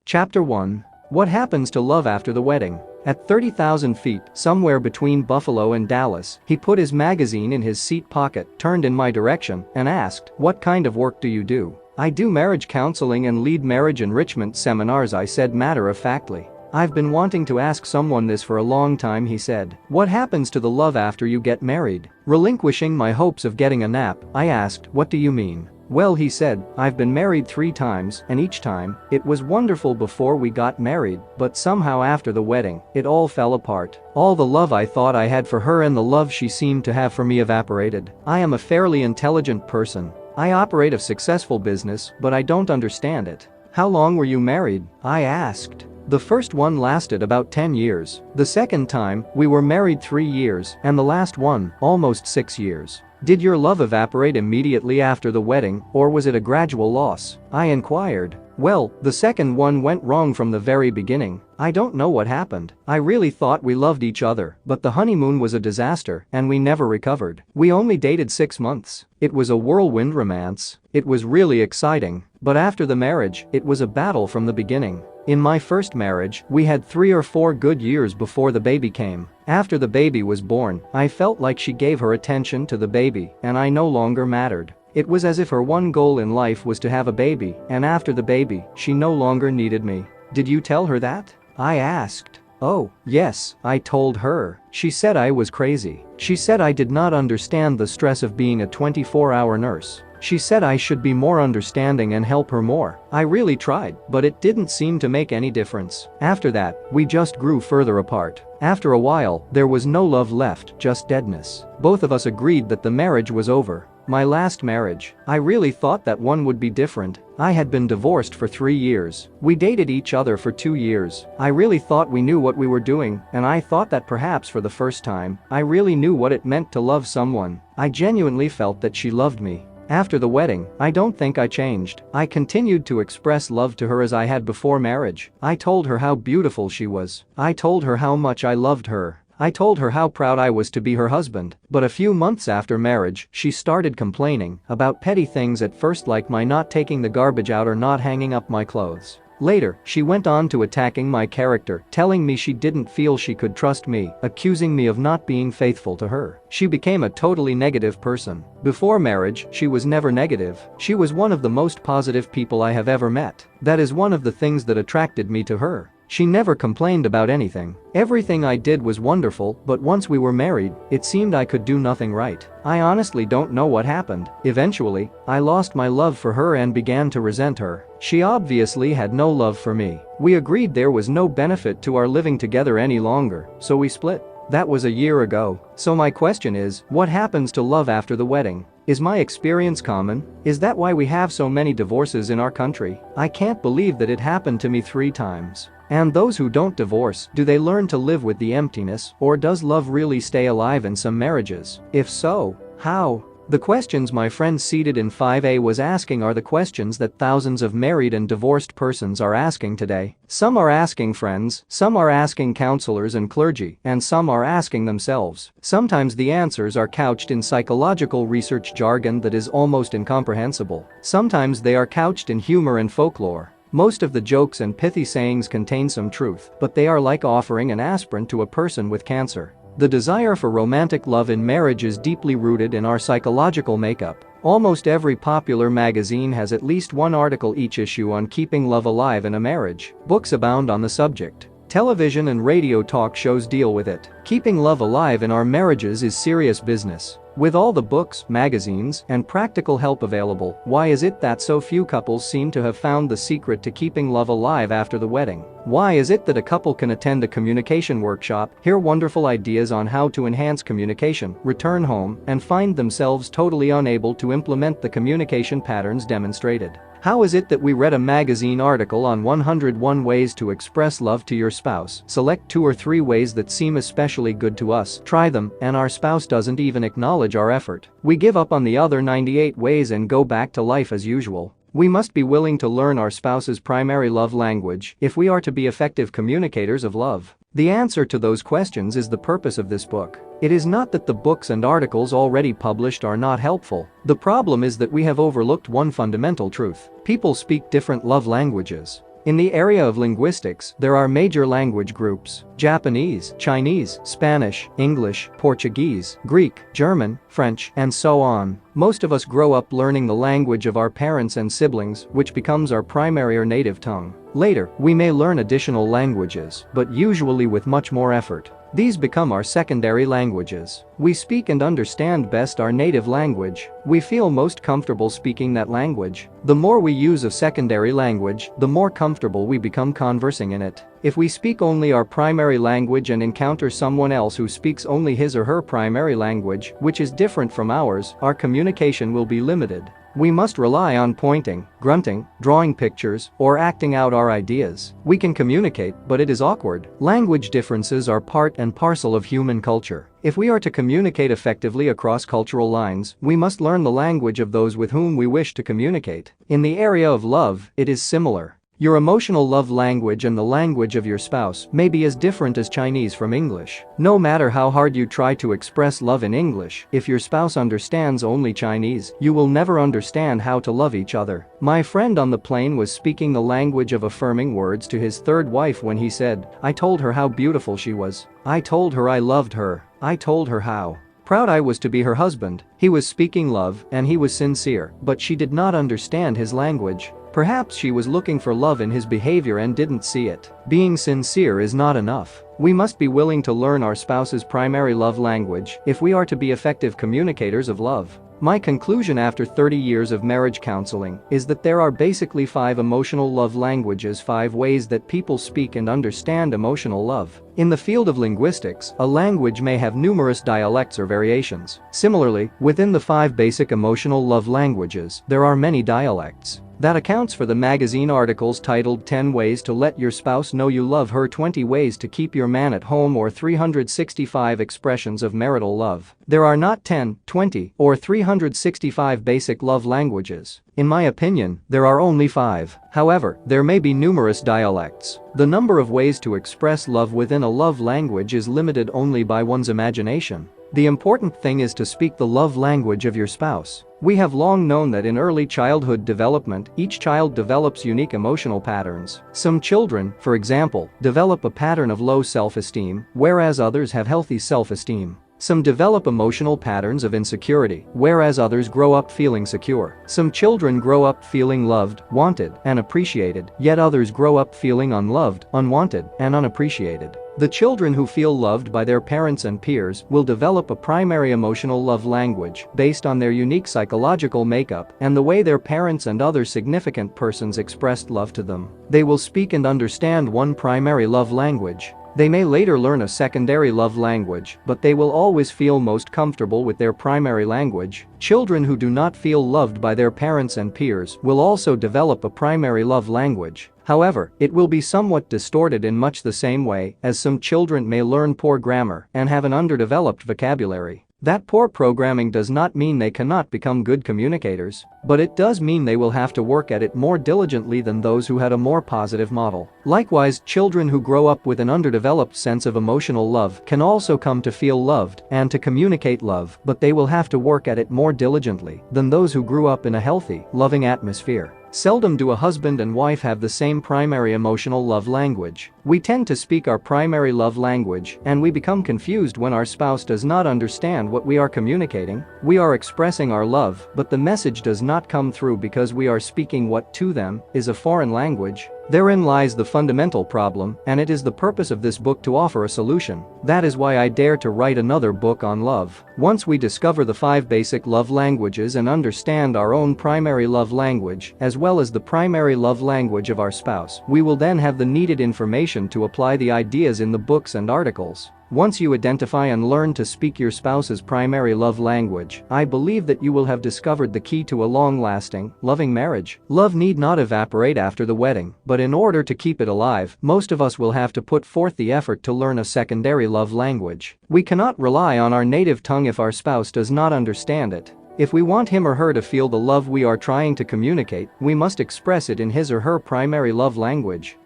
Chapter 1. What happens to love after the wedding? At 30,000 feet, somewhere between Buffalo and Dallas, he put his magazine in his seat pocket, turned in my direction, and asked, "What kind of work do you do?" "I do marriage counseling and lead marriage enrichment seminars," I said matter-of-factly. "I've been wanting to ask someone this for a long time," he said. "What happens to the love after you get married?" Relinquishing my hopes of getting a nap, I asked, "What do you mean?" "Well," he said, "I've been married 3 times, and each time, it was wonderful before we got married, but somehow after the wedding, it all fell apart. All the love I thought I had for her and the love she seemed to have for me evaporated. I am a fairly intelligent person. I operate a successful business, but I don't understand it." "How long were you married?" I asked. "The first one lasted about 10 years. The second time, we were married 3 years, and the last one, almost 6 years." "Did your love evaporate immediately after the wedding, or was it a gradual loss?" I inquired. "Well, the second one went wrong from the very beginning. I don't know what happened. I really thought we loved each other, but the honeymoon was a disaster and we never recovered. We only dated 6 months. It was a whirlwind romance. It was really exciting, but after the marriage, it was a battle from the beginning. In my first marriage, we had 3 or 4 good years before the baby came. After the baby was born, I felt like she gave her attention to the baby and I no longer mattered. It was as if her one goal in life was to have a baby, and after the baby, she no longer needed me." "Did you tell her that?" I asked. "Oh, yes, I told her. She said I was crazy. She said I did not understand the stress of being a 24-hour nurse. She said I should be more understanding and help her more. I really tried, but it didn't seem to make any difference. After that, we just grew further apart. After a while, there was no love left, just deadness. Both of us agreed that the marriage was over." My last marriage, I really thought that one would be different. I had been divorced for 3 years. We dated each other for 2 years. I really thought we knew what we were doing, and I thought that perhaps for the first time, I really knew what it meant to love someone. I genuinely felt that she loved me. After the wedding, I don't think I changed. I continued to express love to her as I had before marriage. I told her how beautiful she was. I told her how much I loved her. I told her how proud I was to be her husband. But a few months after marriage, she started complaining about petty things, at first like my not taking the garbage out or not hanging up my clothes. Later, she went on to attacking my character, telling me she didn't feel she could trust me, accusing me of not being faithful to her. She became a totally negative person. Before marriage, she was never negative. She was one of the most positive people I have ever met. That is one of the things that attracted me to her. She never complained about anything. Everything I did was wonderful, but once we were married, it seemed I could do nothing right. I honestly don't know what happened. Eventually, I lost my love for her and began to resent her. She obviously had no love for me. We agreed there was no benefit to our living together any longer, so we split. That was a year ago. So my question is, what happens to love after the wedding? Is my experience common? Is that why we have so many divorces in our country? I can't believe that it happened to me 3 times. And those who don't divorce, do they learn to live with the emptiness, or does love really stay alive in some marriages? If so, how? The questions my friend seated in 5A was asking are the questions that thousands of married and divorced persons are asking today. Some are asking friends, some are asking counselors and clergy, and some are asking themselves. Sometimes the answers are couched in psychological research jargon that is almost incomprehensible. Sometimes they are couched in humor and folklore. Most of the jokes and pithy sayings contain some truth, but they are like offering an aspirin to a person with cancer. The desire for romantic love in marriage is deeply rooted in our psychological makeup. Almost every popular magazine has at least one article each issue on keeping love alive in a marriage. Books abound on the subject. Television and radio talk shows deal with it. Keeping love alive in our marriages is serious business. With all the books, magazines, and practical help available, why is it that so few couples seem to have found the secret to keeping love alive after the wedding? Why is it that a couple can attend a communication workshop, hear wonderful ideas on how to enhance communication, return home, and find themselves totally unable to implement the communication patterns demonstrated? How is it that we read a magazine article on 101 ways to express love to your spouse, select 2 or 3 ways that seem especially good to us, try them, and our spouse doesn't even acknowledge our effort? We give up on the other 98 ways and go back to life as usual. We must be willing to learn our spouse's primary love language if we are to be effective communicators of love. The answer to those questions is the purpose of this book. It is not that the books and articles already published are not helpful. The problem is that we have overlooked one fundamental truth. People speak different love languages. In the area of linguistics, there are major language groups: Japanese, Chinese, Spanish, English, Portuguese, Greek, German, French, and so on. Most of us grow up learning the language of our parents and siblings, which becomes our primary or native tongue. Later, we may learn additional languages, but usually with much more effort. These become our secondary languages. We speak and understand best our native language. We feel most comfortable speaking that language. The more we use a secondary language, the more comfortable we become conversing in it. If we speak only our primary language and encounter someone else who speaks only his or her primary language, which is different from ours, our communication will be limited. We must rely on pointing, grunting, drawing pictures, or acting out our ideas. We can communicate, but it is awkward. Language differences are part and parcel of human culture. If we are to communicate effectively across cultural lines, we must learn the language of those with whom we wish to communicate. In the area of love, it is similar. Your emotional love language and the language of your spouse may be as different as Chinese from English. No matter how hard you try to express love in English, if your spouse understands only Chinese, you will never understand how to love each other. My friend on the plane was speaking the language of affirming words to his third wife when he said, "I told her how beautiful she was. I told her I loved her. I told her how proud I was to be her husband." He was speaking love and he was sincere, but she did not understand his language. Perhaps she was looking for love in his behavior and didn't see it. Being sincere is not enough. We must be willing to learn our spouse's primary love language if we are to be effective communicators of love. My conclusion after 30 years of marriage counseling is that there are basically 5 emotional love languages, 5 ways that people speak and understand emotional love. In the field of linguistics, a language may have numerous dialects or variations. Similarly, within the 5 basic emotional love languages, there are many dialects. That accounts for the magazine articles titled 10 Ways to Let Your Spouse Know You Love Her, 20 Ways to Keep Your Man at Home, or 365 Expressions of Marital Love. There are not 10, 20, or 365 basic love languages. In my opinion, there are only 5. However, there may be numerous dialects. The number of ways to express love within a love language is limited only by one's imagination. The important thing is to speak the love language of your spouse. We have long known that in early childhood development, each child develops unique emotional patterns. Some children, for example, develop a pattern of low self-esteem, whereas others have healthy self-esteem. Some develop emotional patterns of insecurity, whereas others grow up feeling secure. Some children grow up feeling loved, wanted, and appreciated, yet others grow up feeling unloved, unwanted, and unappreciated. The children who feel loved by their parents and peers will develop a primary emotional love language based on their unique psychological makeup and the way their parents and other significant persons expressed love to them. They will speak and understand one primary love language. They may later learn a secondary love language, but they will always feel most comfortable with their primary language. Children who do not feel loved by their parents and peers will also develop a primary love language. However, it will be somewhat distorted in much the same way as some children may learn poor grammar and have an underdeveloped vocabulary. That poor programming does not mean they cannot become good communicators, but it does mean they will have to work at it more diligently than those who had a more positive model. Likewise, children who grow up with an underdeveloped sense of emotional love can also come to feel loved and to communicate love, but they will have to work at it more diligently than those who grew up in a healthy, loving atmosphere. Seldom do a husband and wife have the same primary emotional love language. We tend to speak our primary love language and we become confused when our spouse does not understand what we are communicating. We are expressing our love, but the message does not come through because we are speaking what to them is a foreign language. Therein lies the fundamental problem, and it is the purpose of this book to offer a solution. That is why I dare to write another book on love. Once we discover the 5 basic love languages and understand our own primary love language, as well as the primary love language of our spouse, we will then have the needed information to apply the ideas in the books and articles. Once you identify and learn to speak your spouse's primary love language, I believe that you will have discovered the key to a long-lasting, loving marriage. Love need not evaporate after the wedding, but in order to keep it alive, most of us will have to put forth the effort to learn a secondary love language. We cannot rely on our native tongue if our spouse does not understand it. If we want him or her to feel the love we are trying to communicate, we must express it in his or her primary love language.